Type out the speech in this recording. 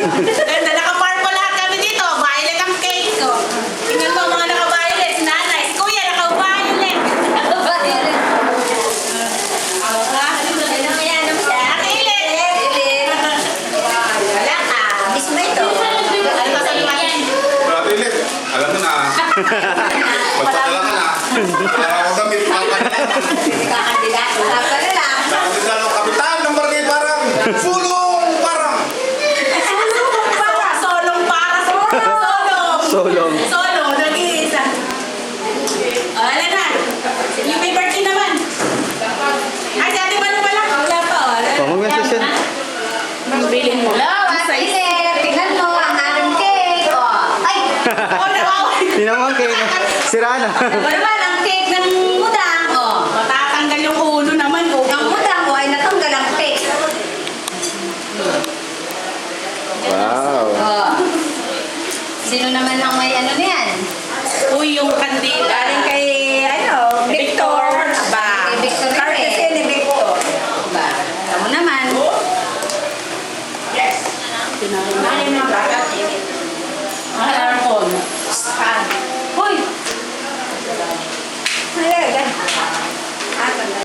Ganda, naka-farm po lahat kami dito. Violet ang cake ko. Tingnan mo mga naka-violet. Si nanay, si kuya naka-violet. Naka-violet. Ano yan? Ano siya? Kilit. Wala ka. Miss mo ito. Ano ba sa lumayan? Violet, alam mo na. Magpadala ka na. Para ako gamit pa ka na. Hindi ka kandidat. Wala ka na lang. Nakapit lang ang kapitan ng barangay parang. Sulong parang. Solong para. Solong. Solong. Nag-iisa. Wala na. Yung may birthday naman. Ay, si Ate Manu pala. Wala pa. Congratulations. Bilhin mo. Tingnan mo ang aking cake. Oh. Ay! Oh, nawawal. Hindi naman kayo. Sira na. Ano naman ang cake ng mudang? Oh. Matatanggal yung ulo naman. Ang mudang mo ay natanggal ang cake. Wow. Oh. Sino naman ang may ano niyan? Uy, yung kandila. Galing kay